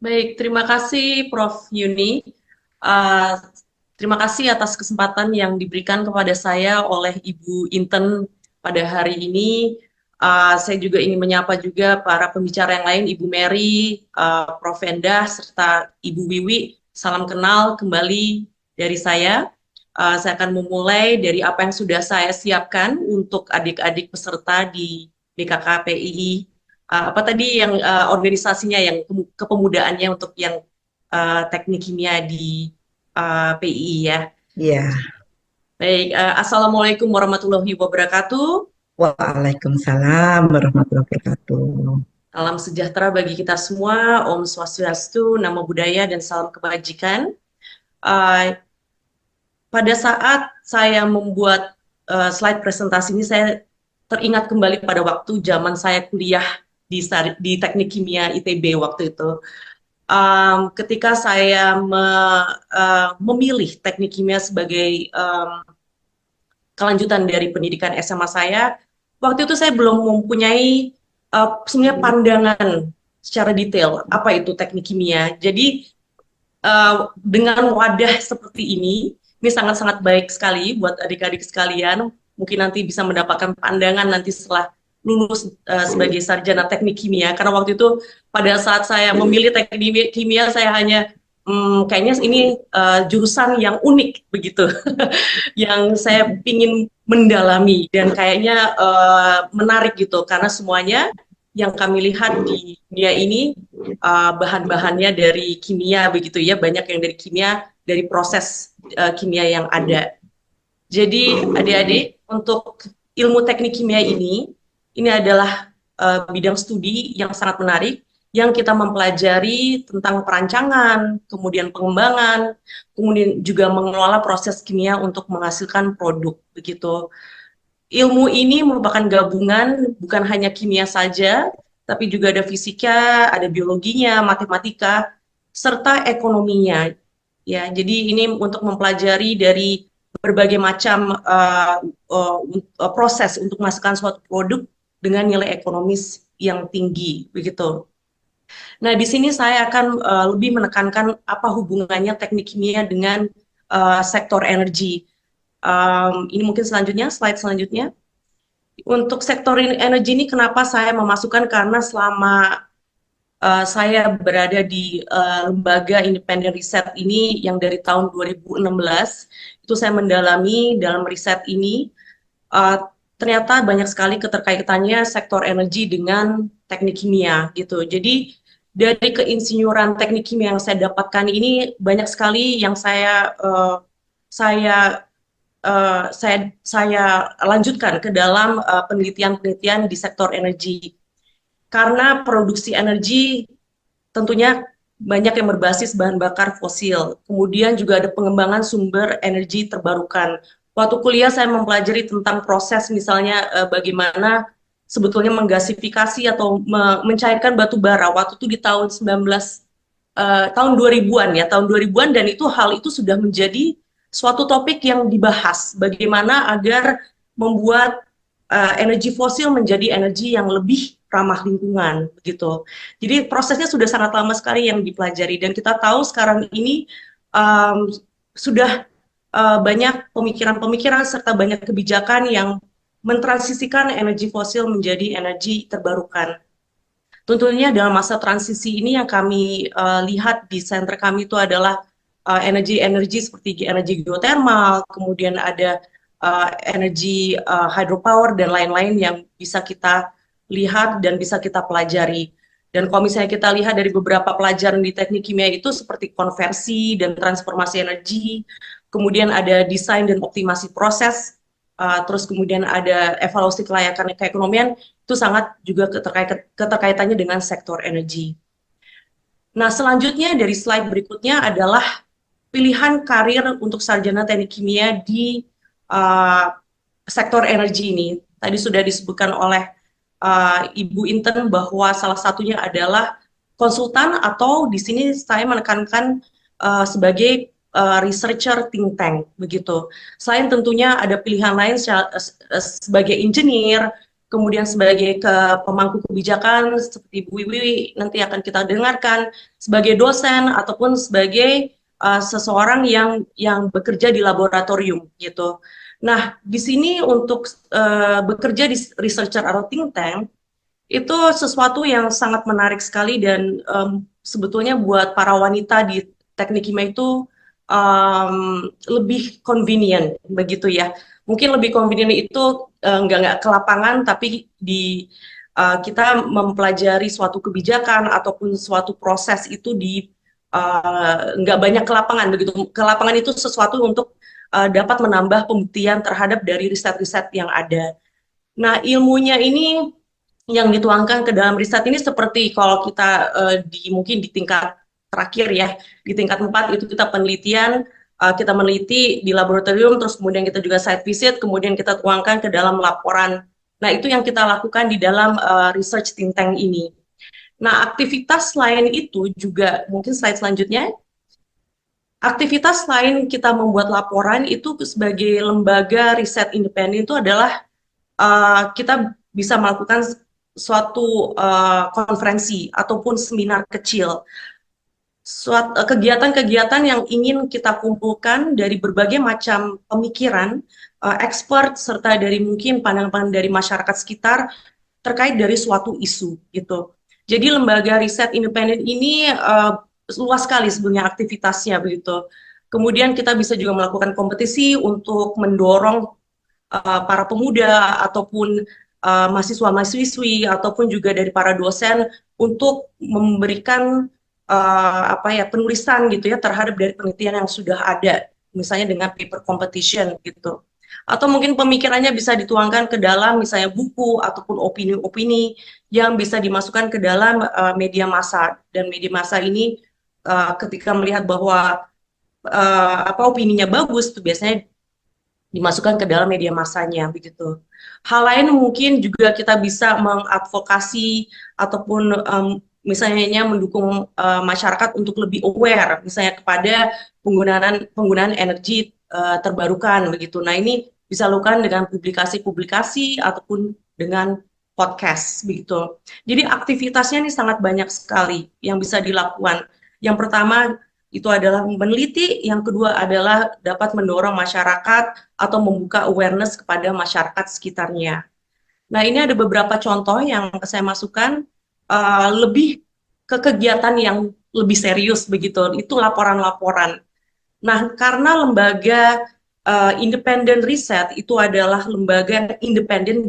Baik, terima kasih Prof. Yuni. Uh, Terima kasih atas kesempatan yang diberikan kepada saya oleh Ibu Inten pada hari ini. Saya juga ingin menyapa juga para pembicara yang lain, Ibu Mary, Prof. Endah, serta Ibu Wiwi. Salam kenal kembali dari saya. Saya akan memulai dari apa yang sudah saya siapkan untuk adik-adik peserta di BKKPII. Apa tadi yang organisasinya yang kepemudaannya untuk yang teknik kimia di PII ya. Iya, Baik, Assalamualaikum warahmatullahi wabarakatuh. Waalaikumsalam warahmatullahi wabarakatuh. Salam sejahtera bagi kita semua. Om Swastiastu, Namo Buddhaya, dan salam kebajikan. Uh, Pada saat saya membuat slide presentasi ini, saya teringat kembali pada waktu zaman saya kuliah di Teknik Kimia ITB waktu itu. Ketika saya memilih teknik kimia sebagai kelanjutan dari pendidikan SMA saya, waktu itu saya belum mempunyai sebenarnya pandangan secara detail apa itu teknik kimia. Jadi dengan wadah seperti ini sangat-sangat baik sekali buat adik-adik sekalian. Mungkin nanti bisa mendapatkan pandangan nanti setelah lulus sebagai sarjana teknik kimia. Karena waktu itu pada saat saya memilih teknik kimia, saya hanya kayaknya ini jurusan yang unik begitu, yang saya ingin mendalami dan kayaknya menarik gitu karena semuanya yang kami lihat di dunia ini bahan-bahannya dari kimia begitu ya, banyak yang dari kimia, dari proses kimia yang ada. Jadi adik-adik, untuk ilmu teknik kimia ini adalah bidang studi yang sangat menarik, yang kita mempelajari tentang perancangan, kemudian pengembangan, kemudian juga mengelola proses kimia untuk menghasilkan produk begitu. Ilmu ini merupakan gabungan bukan hanya kimia saja, tapi juga ada fisika, ada biologinya, matematika, serta ekonominya. Ya, jadi ini untuk mempelajari dari berbagai macam proses untuk menghasilkan suatu produk dengan nilai ekonomis yang tinggi, begitu. Nah, di sini saya akan lebih menekankan apa hubungannya teknik kimia dengan sektor energi. Ini mungkin selanjutnya, slide selanjutnya. Untuk sektor energi ini kenapa saya memasukkan, karena selama saya berada di lembaga independen riset ini yang dari tahun 2016, itu saya mendalami dalam riset ini, uh, ternyata banyak sekali keterkaitannya sektor energi dengan teknik kimia gitu. Jadi dari keinsinyuran teknik kimia yang saya dapatkan ini banyak sekali yang saya saya lanjutkan ke dalam penelitian-penelitian di sektor energi. Karena produksi energi tentunya banyak yang berbasis bahan bakar fosil. Kemudian juga ada pengembangan sumber energi terbarukan. Waktu kuliah saya mempelajari tentang proses misalnya bagaimana sebetulnya menggasifikasi atau mencairkan batu bara. Waktu itu di tahun 19 tahun 2000-an ya, tahun 2000-an, dan itu hal itu sudah menjadi suatu topik yang dibahas bagaimana agar membuat energi fosil menjadi energi yang lebih ramah lingkungan begitu. Jadi prosesnya sudah sangat lama sekali yang dipelajari dan kita tahu sekarang ini um, sudah banyak pemikiran-pemikiran serta banyak kebijakan yang mentransisikan energi fosil menjadi energi terbarukan. Tentunya dalam masa transisi ini yang kami lihat di center kami itu adalah energi-energi seperti energi geothermal, kemudian ada energi hydropower dan lain-lain yang bisa kita lihat dan bisa kita pelajari. Dan kalau misalnya kita lihat dari beberapa pelajaran di teknik kimia itu seperti konversi dan transformasi energi, kemudian ada desain dan optimasi proses, terus kemudian ada evaluasi kelayakan keekonomian, itu sangat juga keterkaitannya dengan sektor energi. Nah, selanjutnya dari slide berikutnya adalah pilihan karir untuk sarjana teknik kimia di uh, sektor energi ini. Tadi sudah disebutkan oleh Ibu Inten bahwa salah satunya adalah konsultan, atau di sini saya menekankan sebagai researcher think tank begitu. Selain tentunya ada pilihan lain sebagai engineer, kemudian sebagai pemangku kebijakan seperti Bu Wiwi nanti akan kita dengarkan, sebagai dosen ataupun sebagai seseorang yang bekerja di laboratorium gitu. Nah, di sini untuk bekerja di researcher atau think tank itu sesuatu yang sangat menarik sekali dan sebetulnya buat para wanita di teknik kimia itu lebih convenient begitu ya. Mungkin lebih convenient itu nggak ke lapangan, tapi kita mempelajari suatu kebijakan ataupun suatu proses itu di nggak banyak ke lapangan begitu. Ke lapangan itu sesuatu untuk dapat menambah pembuktian terhadap dari riset-riset yang ada. Nah, ilmunya ini yang dituangkan ke dalam riset ini seperti kalau kita mungkin di tingkat terakhir ya, di tingkat 4 itu kita penelitian, kita meneliti di laboratorium, terus kemudian kita juga site visit, kemudian kita tuangkan ke dalam laporan. Nah, itu yang kita lakukan di dalam research think tank ini. Nah, aktivitas lain itu juga, mungkin slide selanjutnya, aktivitas lain kita membuat laporan itu sebagai lembaga riset independen itu adalah kita bisa melakukan suatu konferensi ataupun seminar kecil, kegiatan-kegiatan yang ingin kita kumpulkan dari berbagai macam pemikiran, expert serta dari mungkin pandangan-pandangan dari masyarakat sekitar terkait dari suatu isu gitu. Jadi lembaga riset independen ini luas sekali sebenarnya aktivitasnya begitu. Kemudian kita bisa juga melakukan kompetisi untuk mendorong para pemuda ataupun mahasiswa-mahasiswi ataupun juga dari para dosen untuk memberikan penulisan gitu ya terhadap dari penelitian yang sudah ada, misalnya dengan paper competition gitu. Atau mungkin pemikirannya bisa dituangkan ke dalam misalnya buku ataupun opini-opini yang bisa dimasukkan ke dalam media massa, dan media massa ini ketika melihat bahwa opininya bagus tuh biasanya dimasukkan ke dalam media massanya begitu. Hal lain mungkin juga kita bisa mengadvokasi ataupun misalnya mendukung masyarakat untuk lebih aware misalnya kepada penggunaan energi terbarukan begitu. Nah, ini bisa lakukan dengan publikasi-publikasi ataupun dengan podcast begitu. Jadi aktivitasnya ini sangat banyak sekali yang bisa dilakukan. Yang pertama itu adalah meneliti, yang kedua adalah dapat mendorong masyarakat atau membuka awareness kepada masyarakat sekitarnya. Nah, ini ada beberapa contoh yang saya masukkan lebih ke kegiatan yang lebih serius begitu. Itu laporan-laporan. Nah, karena lembaga independen riset itu adalah lembaga independen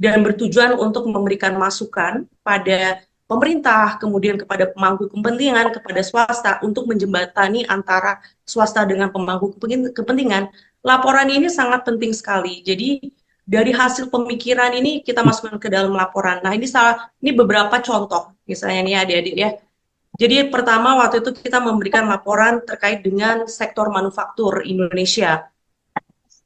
dan bertujuan untuk memberikan masukan pada pemerintah, kemudian kepada pemangku kepentingan, kepada swasta untuk menjembatani antara swasta dengan pemangku kepentingan. Laporan ini sangat penting sekali. Jadi dari hasil pemikiran ini kita masukkan ke dalam laporan. Nah, ini beberapa contoh, misalnya nih adik-adik ya. Jadi pertama waktu itu kita memberikan laporan terkait dengan sektor manufaktur Indonesia.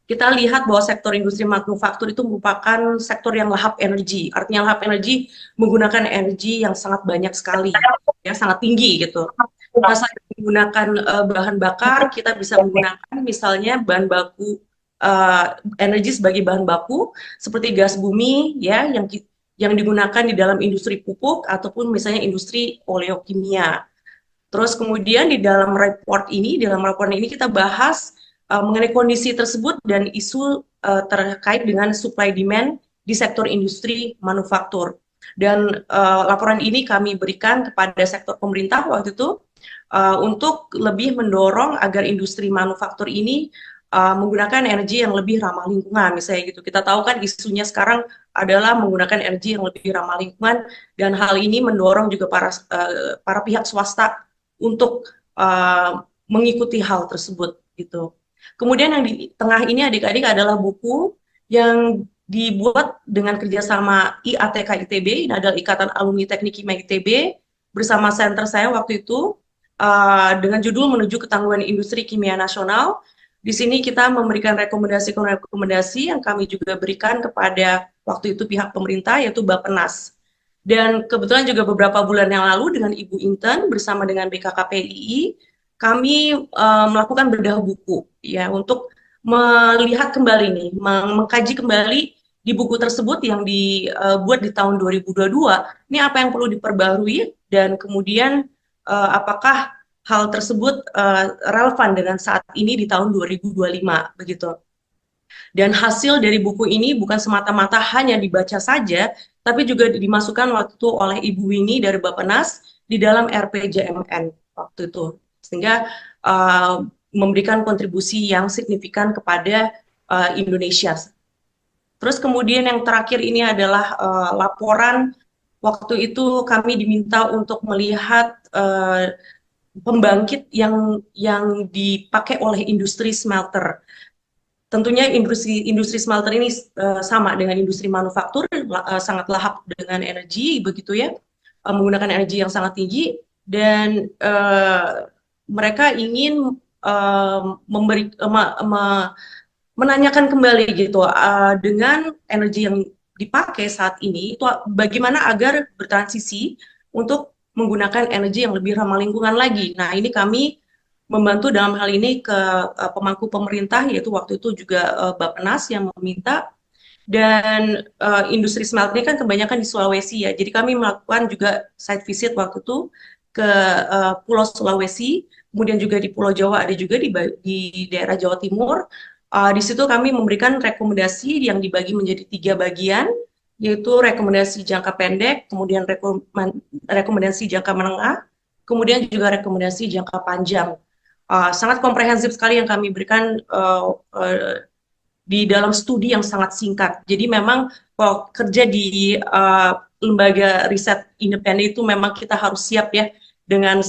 Kita lihat bahwa sektor industri manufaktur itu merupakan sektor yang lahap energi. Artinya lahap energi menggunakan energi yang sangat banyak sekali, ya sangat tinggi gitu. Nah, selain menggunakan bahan bakar, kita bisa menggunakan misalnya bahan baku energi sebagai bahan baku seperti gas bumi, ya yang digunakan di dalam industri pupuk ataupun misalnya industri oleokimia. Terus kemudian di dalam laporan ini kita bahas mengenai kondisi tersebut dan isu terkait dengan supply demand di sektor industri manufaktur. Dan laporan ini kami berikan kepada sektor pemerintah waktu itu untuk lebih mendorong agar industri manufaktur ini menggunakan energi yang lebih ramah lingkungan, misalnya gitu. Kita tahu kan isunya sekarang adalah menggunakan energi yang lebih ramah lingkungan, dan hal ini mendorong juga para pihak swasta untuk mengikuti hal tersebut gitu. Kemudian yang di tengah ini adik-adik adalah buku yang dibuat dengan kerjasama IATK ITB, ini adalah Ikatan Alumni Teknik Kimia ITB, bersama center saya waktu itu, dengan judul Menuju Ketangguhan Industri Kimia Nasional. Di sini kita memberikan rekomendasi yang kami juga berikan kepada waktu itu pihak pemerintah, yaitu Bappenas. Dan kebetulan juga beberapa bulan yang lalu dengan Ibu Inten bersama dengan BKKPII, kami melakukan bedah buku ya untuk melihat kembali nih, mengkaji kembali di buku tersebut yang dibuat di tahun 2022, ini apa yang perlu diperbarui dan kemudian apakah hal tersebut relevan dengan saat ini di tahun 2025 begitu. Dan hasil dari buku ini bukan semata-mata hanya dibaca saja, tapi juga dimasukkan waktu itu oleh Ibu Winnie dari Bappenas di dalam RPJMN waktu itu, sehingga memberikan kontribusi yang signifikan kepada Indonesia. Terus kemudian yang terakhir ini adalah laporan waktu itu kami diminta untuk melihat pembangkit yang dipakai oleh industri smelter. Tentunya industri smelter ini sama dengan industri manufaktur, sangat lahap dengan energi begitu ya, menggunakan energi yang sangat tinggi dan mereka ingin menanyakan kembali gitu dengan energi yang dipakai saat ini itu bagaimana agar bertransisi untuk menggunakan energi yang lebih ramah lingkungan lagi. Nah, ini kami membantu dalam hal ini ke pemangku pemerintah, yaitu waktu itu juga Bappenas yang meminta, dan industri smelter ini kan kebanyakan di Sulawesi ya, jadi kami melakukan juga site visit waktu itu ke Pulau Sulawesi, kemudian juga di Pulau Jawa, ada juga di daerah Jawa Timur. Di situ kami memberikan rekomendasi yang dibagi menjadi 3 bagian, yaitu rekomendasi jangka pendek, kemudian rekomendasi jangka menengah, kemudian juga rekomendasi jangka panjang. Sangat komprehensif sekali yang kami berikan di dalam studi yang sangat singkat. Jadi memang kalau kerja di lembaga riset independen itu memang kita harus siap ya dengan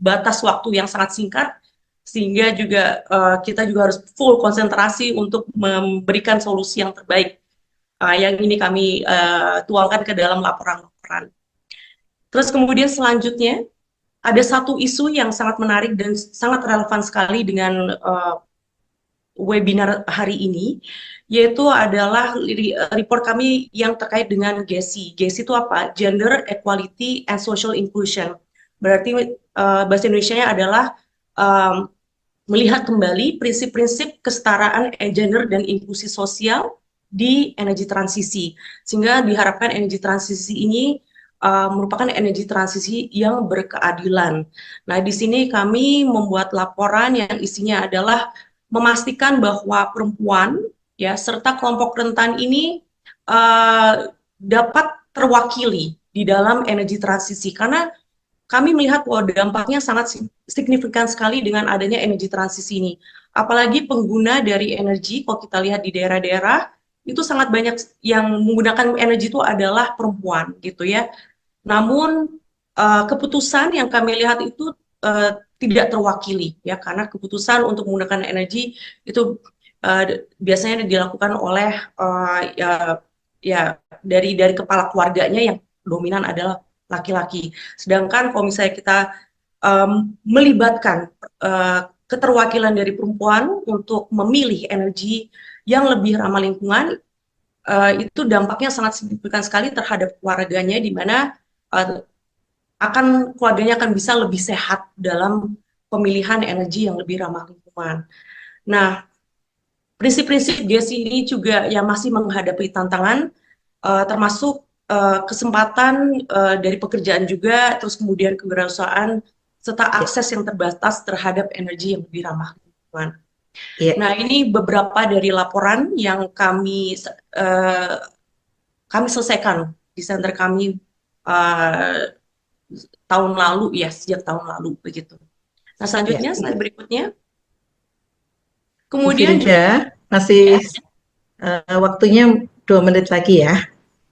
batas waktu yang sangat singkat, sehingga juga kita juga harus full konsentrasi untuk memberikan solusi yang terbaik. Yang ini kami tuangkan ke dalam laporan-laporan. Terus kemudian selanjutnya, ada satu isu yang sangat menarik dan sangat relevan sekali dengan webinar hari ini, yaitu adalah report kami yang terkait dengan GESI. GESI itu apa? Gender Equality and Social Inclusion. Berarti bahasa Indonesianya adalah melihat kembali prinsip-prinsip kesetaraan gender dan inklusi sosial di energi transisi. Sehingga diharapkan energi transisi ini merupakan energi transisi yang berkeadilan. Nah, di sini kami membuat laporan yang isinya adalah memastikan bahwa perempuan ya serta kelompok rentan ini dapat terwakili di dalam energi transisi, karena kami melihat bahwa dampaknya sangat signifikan sekali dengan adanya energi transisi ini. Apalagi pengguna dari energi, kalau kita lihat di daerah-daerah, itu sangat banyak yang menggunakan energi itu adalah perempuan gitu ya. Namun keputusan yang kami lihat itu tidak terwakili ya, karena keputusan untuk menggunakan energi itu biasanya dilakukan oleh dari kepala keluarganya yang dominan adalah laki-laki. Sedangkan kalau misalnya kita melibatkan keterwakilan dari perempuan untuk memilih energi yang lebih ramah lingkungan, itu dampaknya sangat signifikan sekali terhadap keluarganya, di mana keluarganya akan bisa lebih sehat dalam pemilihan energi yang lebih ramah lingkungan. Nah, prinsip-prinsip GESI ini juga yang masih menghadapi tantangan, termasuk kesempatan dari pekerjaan juga, terus kemudian kewirausahaan, serta akses yang terbatas terhadap energi yang lebih ramah lingkungan. Nah, ini beberapa dari laporan yang kami selesaikan di center kami tahun lalu ya, sejak tahun lalu begitu. Nah, selanjutnya slide berikutnya. Kemudian juga masih waktunya 2 menit lagi ya.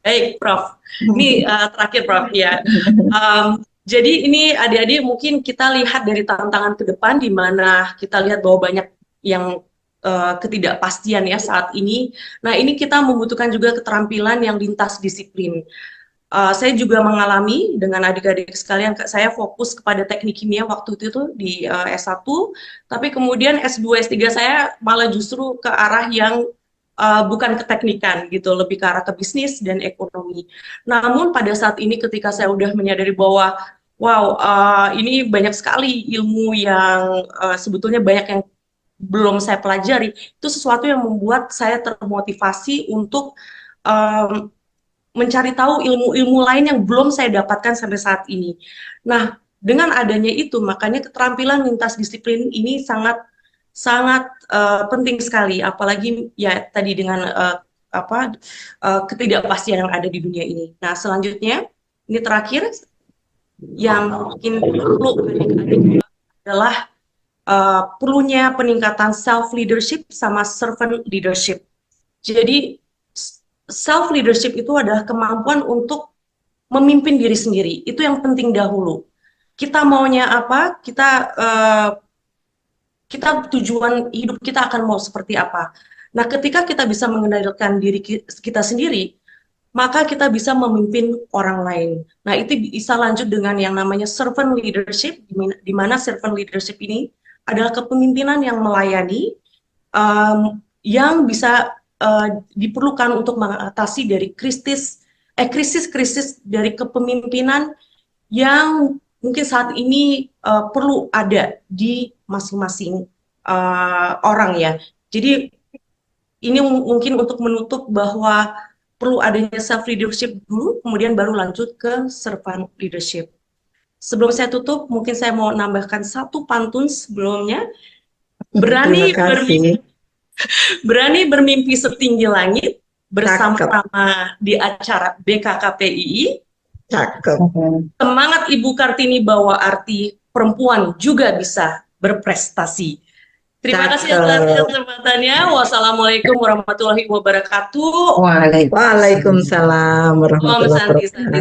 Baik, Prof. Ini terakhir, Prof. Ya. Jadi ini adik-adik mungkin kita lihat dari tantangan ke depan, di mana kita lihat bahwa banyak yang ketidakpastian ya saat ini. Nah, ini kita membutuhkan juga keterampilan yang lintas disiplin. Saya juga mengalami dengan adik-adik sekalian, saya fokus kepada teknik kimia waktu itu di S1, tapi kemudian S2, S3 saya malah justru ke arah yang bukan keteknikan gitu, lebih ke arah ke bisnis dan ekonomi. Namun pada saat ini ketika saya udah menyadari bahwa wow, ini banyak sekali ilmu yang sebetulnya banyak yang belum saya pelajari, itu sesuatu yang membuat saya termotivasi untuk um, mencari tahu ilmu-ilmu lain yang belum saya dapatkan sampai saat ini. Nah, dengan adanya itu, makanya keterampilan lintas disiplin ini sangat sangat penting sekali, apalagi ya tadi dengan ketidakpastian yang ada di dunia ini. Nah, selanjutnya, ini terakhir, yang mungkin perlu adik-adik adalah perlunya peningkatan self leadership sama servant leadership. Jadi self leadership itu adalah kemampuan untuk memimpin diri sendiri. Itu yang penting dahulu. Kita maunya apa? Kita tujuan hidup kita akan mau seperti apa. Nah, ketika kita bisa mengendalikan diri kita sendiri, maka kita bisa memimpin orang lain. Nah, itu bisa lanjut dengan yang namanya servant leadership, di mana servant leadership ini adalah kepemimpinan yang melayani, yang bisa diperlukan untuk mengatasi dari krisis-krisis dari kepemimpinan yang mungkin saat ini perlu ada di masing-masing orang ya. Jadi ini mungkin untuk menutup bahwa perlu adanya self leadership dulu, kemudian baru lanjut ke servant leadership. Sebelum saya tutup, mungkin saya mau nambahkan satu pantun sebelumnya. Terima kasih. Berani bermimpi setinggi langit, bersama-sama di acara BKKPII. Cakep. Semangat Ibu Kartini bawa arti perempuan juga bisa berprestasi. Terima kasih atas kesempatannya. Wassalamualaikum warahmatullahi wabarakatuh. Waalaikumsalam warahmatullahi wabarakatuh.